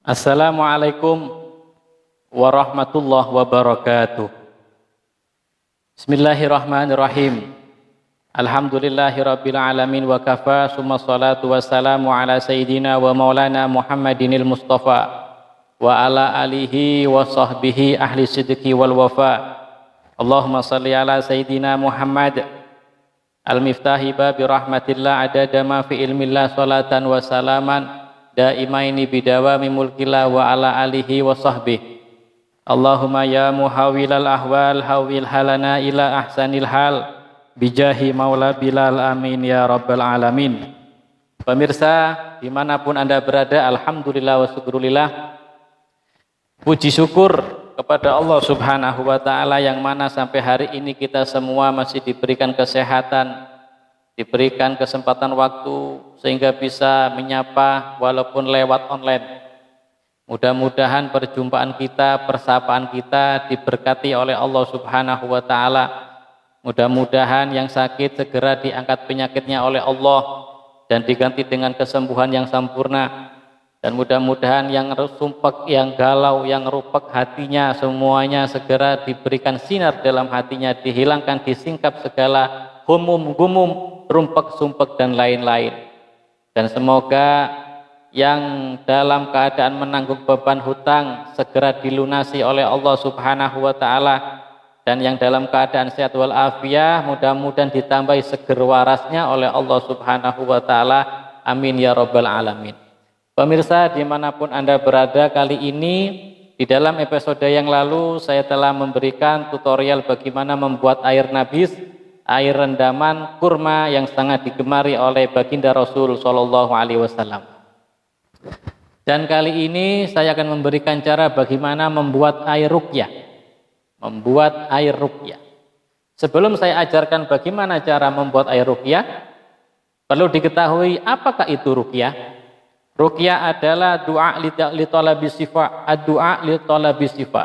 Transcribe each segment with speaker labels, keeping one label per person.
Speaker 1: Assalamualaikum warahmatullahi wabarakatuh. Bismillahirrahmanirrahim. Alhamdulillahirabbil alamin wa kafa, summa salatu wassalamu ala sayyidina wa maulana Muhammadinil Mustafa wa ala alihi wa sahbihi ahli sidqi wal wafa. Allahumma salli ala sayyidina Muhammad al-miftahi babi rahmatillah adada ma fi ilmillah salatan wa salaman daimaini bidawami mulkillah wa ala alihi wa sahbihi. Allahumma ya muhawilal ahwal hawil halana ila ahsanil hal bijahi maula bilal amin ya rabbal alamin. Pemirsa dimanapun anda berada, alhamdulillah wa syukurillah, puji syukur kepada Allah subhanahu wa ta'ala yang mana sampai hari ini kita semua masih diberikan kesehatan, diberikan kesempatan waktu sehingga bisa menyapa walaupun lewat online. Mudah-mudahan perjumpaan kita, persapaan kita diberkati oleh Allah subhanahu wa ta'ala. Mudah-mudahan yang sakit segera diangkat penyakitnya oleh Allah dan diganti dengan kesembuhan yang sempurna. Dan mudah-mudahan yang sumpek, yang galau, yang rupek hatinya semuanya segera diberikan sinar dalam hatinya, dihilangkan, disingkap segala humum, gumum, rumpek, sumpek dan lain-lain. Dan semoga yang dalam keadaan menanggung beban hutang segera dilunasi oleh Allah subhanahu wa ta'ala, dan yang dalam keadaan sehat wal afiyah mudah-mudahan ditambahi seger warasnya oleh Allah subhanahu wa ta'ala. Amin ya rabbal alamin. Pemirsa dimanapun anda berada, kali ini di dalam episode yang lalu saya telah memberikan tutorial bagaimana membuat air nabis, air rendaman kurma yang sangat digemari oleh baginda Rasul Shallallahu Alaihi Wasallam. Dan kali ini saya akan memberikan cara bagaimana membuat air ruqyah. Membuat air ruqyah. Sebelum saya ajarkan bagaimana cara membuat air ruqyah, perlu diketahui apakah itu ruqyah. Ruqyah adalah doa li talabis syifa, ad-doa li talabis syifa,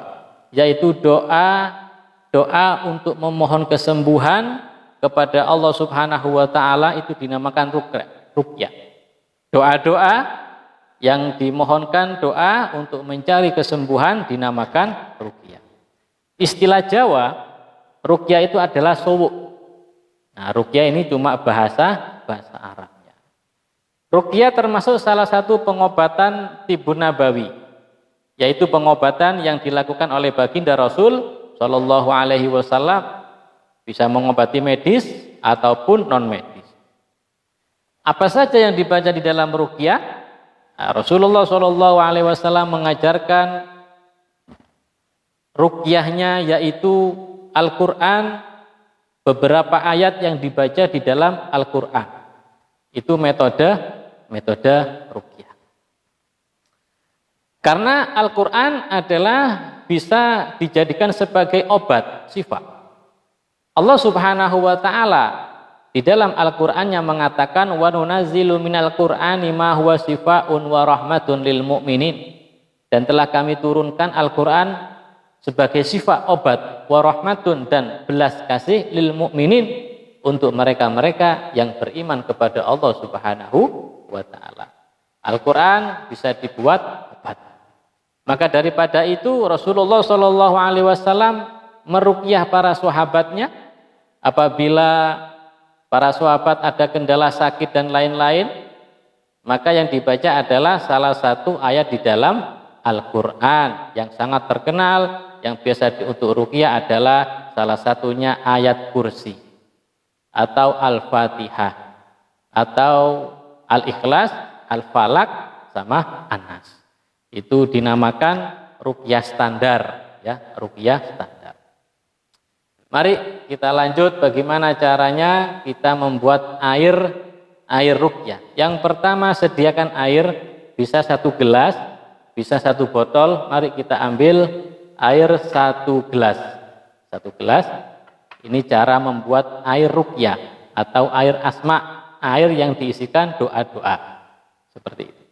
Speaker 1: yaitu doa untuk memohon kesembuhan kepada Allah subhanahu wa ta'ala, itu dinamakan ruqyah. Doa-doa yang dimohonkan, doa untuk mencari kesembuhan dinamakan ruqyah. Istilah Jawa, ruqyah itu adalah suwuk. Nah, ruqyah ini cuma bahasa Arabnya. Ruqyah termasuk salah satu pengobatan tibun nabawi, yaitu pengobatan yang dilakukan oleh baginda Rasul Shallallahu Alaihi Wasallam, bisa mengobati medis ataupun non medis. Apa saja yang dibaca di dalam ruqyah? Nah, Rasulullah Shallallahu Alaihi Wasallam mengajarkan ruqyahnya yaitu Al-Quran, beberapa ayat yang dibaca di dalam Al-Quran. Itu metode ruqyah. Karena Al-Quran adalah bisa dijadikan sebagai obat syifa. Allah subhanahu wa ta'ala di dalam Al-Qurannya mengatakan wa nunazzilu minal Qur'ani ma huwa syifaa'un wa rahmatun lil mu'minin, dan telah kami turunkan Al-Quran sebagai syifa, obat, wa rahmatun, dan belas kasih, lil mu'minin, untuk mereka-mereka yang beriman kepada Allah subhanahu wa ta'ala. Al-Quran bisa dibuat obat. Maka daripada itu Rasulullah Shallallahu Alaihi Wasallam meruqyah para sahabatnya apabila para sahabat ada kendala sakit dan lain-lain, maka yang dibaca adalah salah satu ayat di dalam Al-Quran yang sangat terkenal, yang biasa untuk ruqyah adalah salah satunya ayat kursi atau Al-Fatihah atau Al-Ikhlas, Al-Falak sama An-Nas. Itu dinamakan ruqyah standar, ya, ruqyah standar. Mari kita lanjut bagaimana caranya kita membuat air ruqyah. Yang pertama, sediakan air, bisa 1 gelas, bisa 1 botol. Mari kita ambil air 1 gelas. 1 gelas. Ini cara membuat air ruqyah atau air asma, air yang diisikan doa-doa. Seperti itu.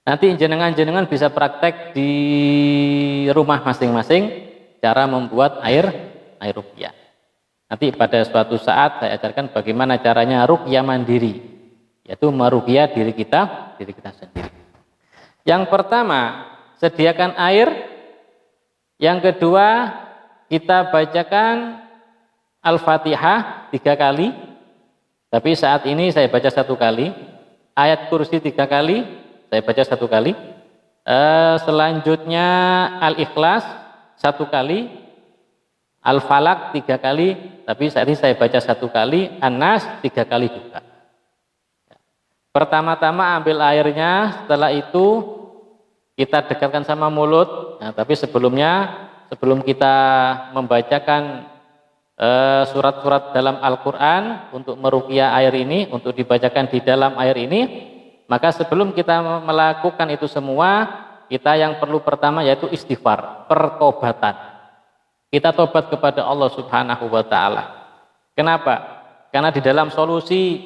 Speaker 1: Nanti jenengan bisa praktek di rumah masing-masing cara membuat air ruqyah. Nanti pada suatu saat saya ajarkan bagaimana caranya ruqyah mandiri, yaitu meruqyah diri kita sendiri. Yang pertama, sediakan air. Yang kedua, kita bacakan Al-Fatihah 3 kali. Tapi saat ini saya baca 1 kali. Ayat kursi 3 kali, saya baca 1 kali. Selanjutnya Al-Ikhlas 1 kali. Al-Falak 3 kali, tapi saat ini saya baca 1 kali. An-Nas 3 kali juga. Pertama-tama ambil airnya, setelah itu kita dekatkan sama mulut. Nah, tapi sebelum kita membacakan surat-surat dalam Al-Quran untuk meruqyah air ini, untuk dibacakan di dalam air ini, maka sebelum kita melakukan itu semua, kita yang perlu pertama yaitu istighfar, pertobatan. Kita tobat kepada Allah Subhanahu wa Ta'ala. Kenapa? Karena di dalam solusi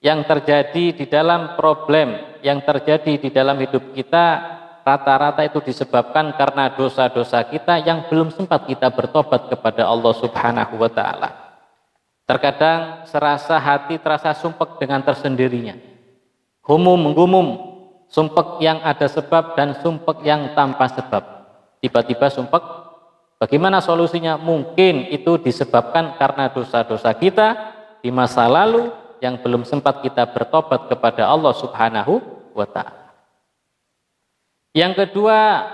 Speaker 1: yang terjadi, di dalam problem yang terjadi di dalam hidup kita, rata-rata itu disebabkan karena dosa-dosa kita yang belum sempat kita bertobat kepada Allah Subhanahu wa Ta'ala. Terkadang serasa hati terasa sumpek dengan tersendirinya. Gumum, sumpek yang ada sebab dan sumpek yang tanpa sebab. Tiba-tiba sumpek. Bagaimana solusinya? Mungkin itu disebabkan karena dosa-dosa kita di masa lalu yang belum sempat kita bertobat kepada Allah Subhanahu wa Ta'ala. Yang kedua,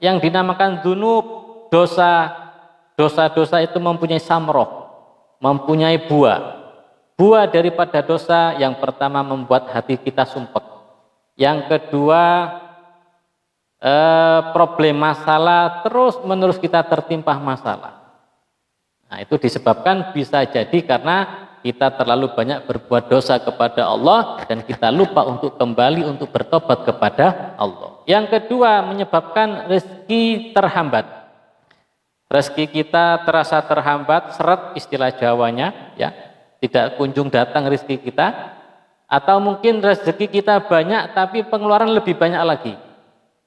Speaker 1: yang dinamakan dzunub, dosa-dosa itu mempunyai samroh, mempunyai buah. Buah daripada dosa yang pertama membuat hati kita sumpek. Yang kedua, problem masalah terus menerus kita tertimpa masalah. Nah, itu disebabkan bisa jadi karena kita terlalu banyak berbuat dosa kepada Allah dan kita lupa untuk kembali untuk bertobat kepada Allah. Yang kedua, menyebabkan rezeki terhambat. Rezeki kita terasa terhambat, seret istilah Jawanya, ya, tidak kunjung datang rezeki kita, atau mungkin rezeki kita banyak tapi pengeluaran lebih banyak lagi.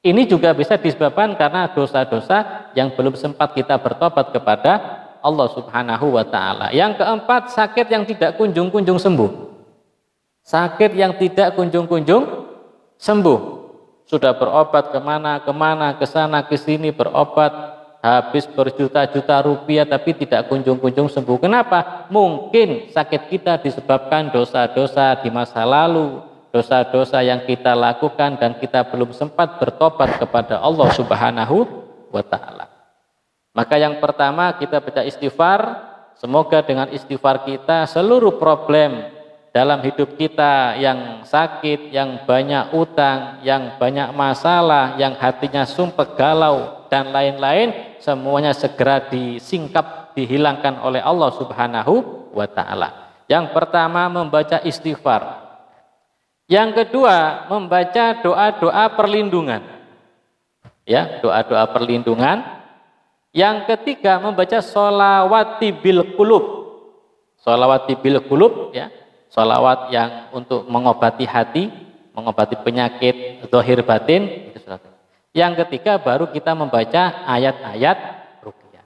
Speaker 1: Ini juga bisa disebabkan karena dosa-dosa yang belum sempat kita bertobat kepada Allah Subhanahu wa Ta'ala. Yang keempat, sakit yang tidak kunjung-kunjung sembuh. Sakit yang tidak kunjung-kunjung sembuh. Sudah berobat kemana, kesana, kesini berobat, habis berjuta-juta rupiah tapi tidak kunjung-kunjung sembuh. Kenapa? Mungkin sakit kita disebabkan dosa-dosa di masa lalu, dosa-dosa yang kita lakukan dan kita belum sempat bertobat kepada Allah Subhanahu wa Ta'ala. Maka yang pertama kita baca istighfar. Semoga dengan istighfar kita seluruh problem dalam hidup kita yang sakit, yang banyak utang, yang banyak masalah, yang hatinya sumpek, galau dan lain-lain, semuanya segera disingkap, dihilangkan oleh Allah Subhanahu wa Ta'ala. Yang pertama membaca istighfar. Yang kedua, membaca doa-doa perlindungan. Ya, doa-doa perlindungan. Yang ketiga, membaca sholawati bil qulub. Sholawati bil qulub, ya. Sholawat yang untuk mengobati hati, mengobati penyakit zahir batin. Yang ketiga, baru kita membaca ayat-ayat ruqyah.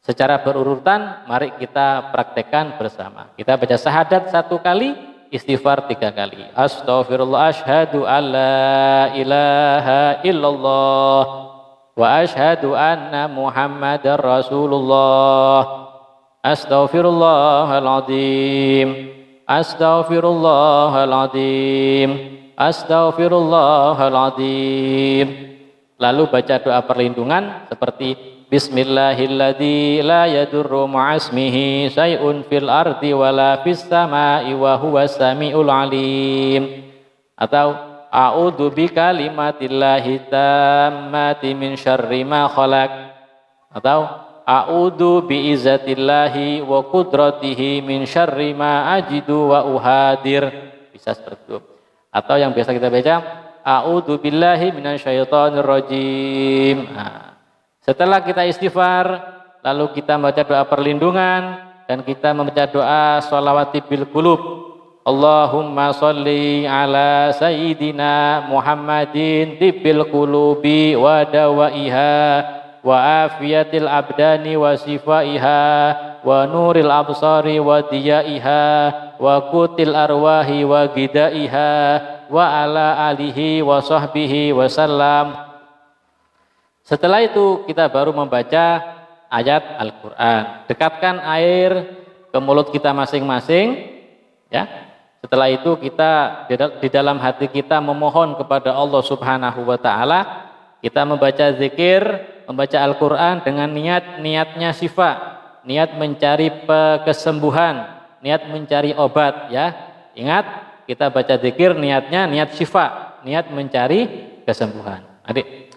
Speaker 1: Secara berurutan, mari kita praktekkan bersama. Kita baca syahadat 1 kali, istighfar 3 kali. Astaghfirullah, asyhadu alla ilaha illallah wa asyhadu anna Muhammadar Rasulullah. Astaghfirullahaladzim, astaghfirullahaladzim, astaghfirullahaladzim. Lalu baca doa perlindungan seperti Bismillahilladzi la yadurru ma'asmihi syai'un fil ardi wala fis sama'i wa huwas samiul alim. Atau a'udzu bikalimatillahi tammati min syarri ma khalaq. Atau a'udzu bi'izzatillahi wa qudratihi min syarri ma ajidu wa uhadir. Bisa seperti itu. Atau yang biasa kita baca a'udzu billahi minasyaitonir rajim. Setelah kita istighfar, lalu kita membaca doa perlindungan dan kita membaca doa sholawati bil qulub. Allahumma sholli ala sayyidina Muhammadin tibbil qulubi wa dawaiha wa afiyatil abdani wa sifaiha wa nuril absari wa diyaiha wa kutil arwahi wa gidaiha wa ala alihi wa sahbihi wasallam. Setelah itu kita baru membaca ayat Al-Quran. Dekatkan air ke mulut kita masing-masing, ya. Setelah itu kita di dalam hati kita memohon kepada Allah Subhanahu wa taala. Kita membaca zikir, membaca Al-Quran dengan niatnya syifa, niat mencari kesembuhan, niat mencari obat, ya. Ingat, kita baca zikir niatnya niat syifa, niat mencari kesembuhan. Adik.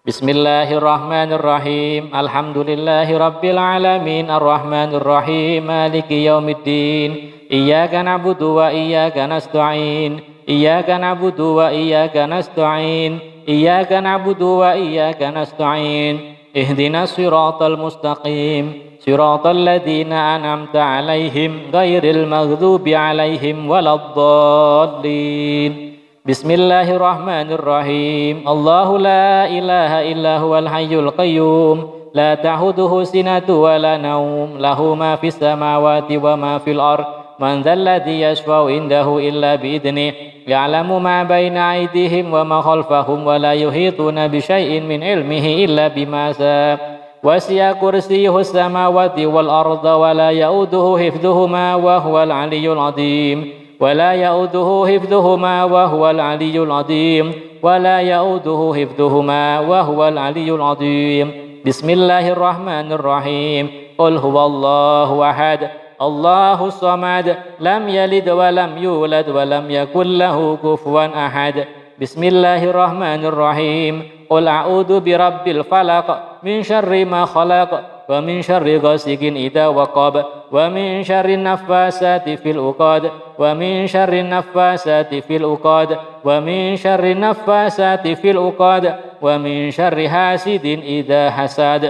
Speaker 1: Bismillahirrahmanirrahim. Alhamdulillahirabbil alamin arrahmanir rahim maliki yaumiddin. Iyyaka na'budu wa iyyaka nasta'in. Iyyaka na'budu wa iyyaka nasta'in. Iyyaka na'budu wa iyyaka nasta'in. Ihdinas siratal mustaqim. Siratal ladzina an'amta 'alaihim ghairil maghdubi 'alaihim waladdallin. Bismillahirrahmanirrahim. Allahu la ilaha illa huwal hayyul qayyum. La ta'khudhuhu sinatun wa la naum. Lahu ma fis samawati wa ma fil ardh. Man dzalladzi yashfa'u indahu illa bi'idhnihi. Ya'lamu ma baina aydihim wa ma khalfahum wa la yuhituna bi syai'in min ilmihi illa bima sha'a. Wasi'a kursiyyuhu samawati wal arda wa la ya'uduhu hifdhuhuma wa huwal 'aliyyul 'azim. ولا يؤوده حفظهما وهو العلي العظيم ولا يؤوده حفظهما وهو العلي العظيم بسم الله الرحمن الرحيم قل هو الله أحد الله الصمد لم يلد ولم يولد ولم يكن له كفوا أحد بسم الله الرحمن الرحيم قل أعوذ برب الفلق من شر ما خلق ومن شر غاسق إذا وقب ومن شر النفاثات في العقد ومن شر النفاثات في العقد ومن شر النفاثات في العقد ومن شر حاسد إذا حسد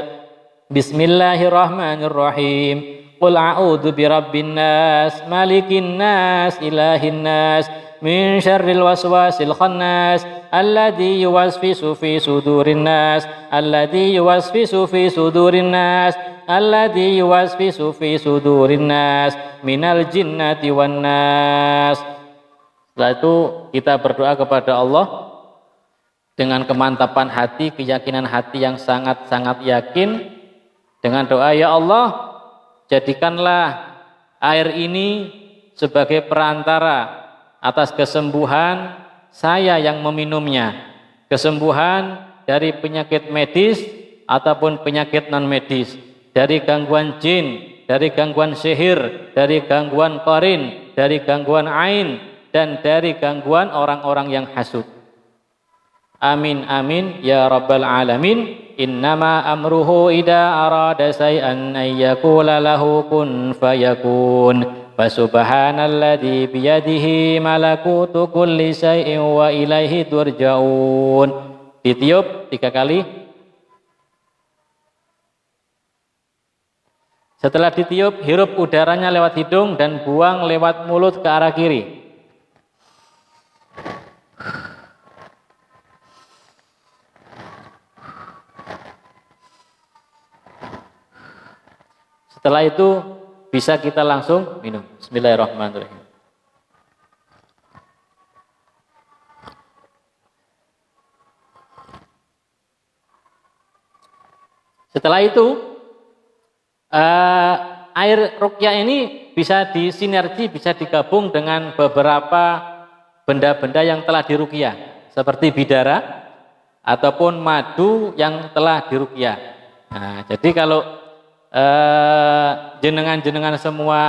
Speaker 1: بسم الله الرحمن الرحيم قل أعوذ برب الناس مالك الناس إله الناس من شر الوسواس الخناس الذي يوسوس في صدور الناس الذي يوسوس في صدور الناس الذي يوسوس في صدور الناس من الجنة والناس. Setelah itu kita berdoa kepada Allah dengan kemantapan hati, keyakinan hati yang sangat-sangat yakin dengan doa, ya Allah, jadikanlah air ini sebagai perantara atas kesembuhan saya yang meminumnya, kesembuhan dari penyakit medis ataupun penyakit non medis, dari gangguan jin, dari gangguan sihir, dari gangguan qarin, dari gangguan ain, dan dari gangguan orang-orang yang hasud. Amin amin ya rabbal alamin. Innama amruhu idza arada syai'an ay yaqula lahu kun fayakun. Fasubhanalladzi biyadihi malakutu kulli syai'in wa ilaihi turja'un. Ditiup 3 kali. Setelah ditiup, hirup udaranya lewat hidung dan buang lewat mulut ke arah kiri. Setelah itu bisa kita langsung minum. Bismillahirrahmanirrahim. Setelah itu air ruqyah ini bisa disinergi, bisa digabung dengan beberapa benda-benda yang telah diruqyah, seperti bidara ataupun madu yang telah diruqyah. Nah, jadi kalau jenengan-jenengan semua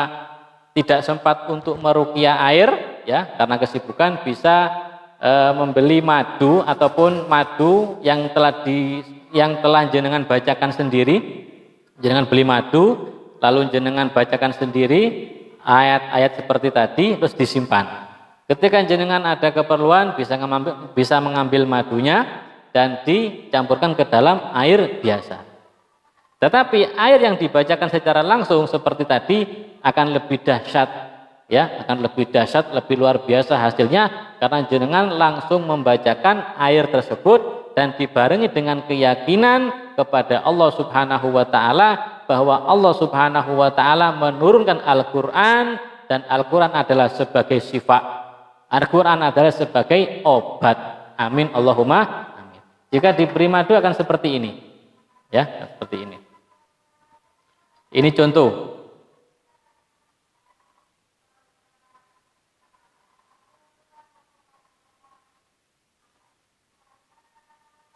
Speaker 1: tidak sempat untuk meruqyah air, ya, karena kesibukan, bisa membeli madu ataupun madu yang telah jenengan bacakan sendiri. Jenengan beli madu, lalu jenengan bacakan sendiri ayat-ayat seperti tadi, terus disimpan. Ketika jenengan ada keperluan, bisa mengambil madunya dan dicampurkan ke dalam air biasa. Tetapi air yang dibacakan secara langsung seperti tadi akan lebih dahsyat, ya, akan lebih dahsyat, lebih luar biasa hasilnya, karena jenengan langsung membacakan air tersebut dan dibarengi dengan keyakinan kepada Allah Subhanahu wa taala bahwa Allah Subhanahu wa taala menurunkan Al-Qur'an dan Al-Qur'an adalah sebagai syifa. Al-Quran adalah sebagai obat. Amin Allahumma amin. Jika diberi madu akan seperti ini. Ya, seperti ini. Ini contoh.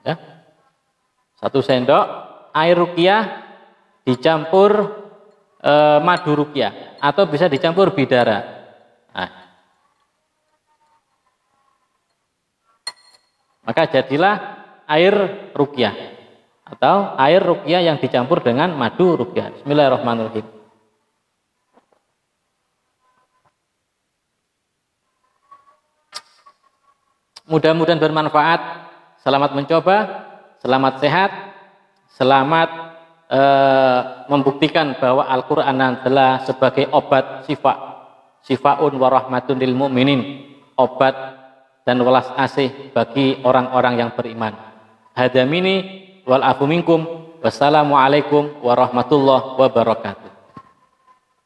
Speaker 1: Ya. 1 sendok air ruqyah dicampur madu ruqyah atau bisa dicampur bidara. Nah. Maka jadilah air ruqyah atau air ruqyah yang dicampur dengan madu ruqyah. Bismillahirrahmanirrahim. Mudah-mudahan bermanfaat. Selamat mencoba, selamat sehat, selamat membuktikan bahwa Al-Quran adalah sebagai obat sifaun wa rahmatun lil mu'minin, obat dan welas asih bagi orang-orang yang beriman. Hadamini wal afu minkum. Wassalamualaikum warahmatullahi wabarakatuh.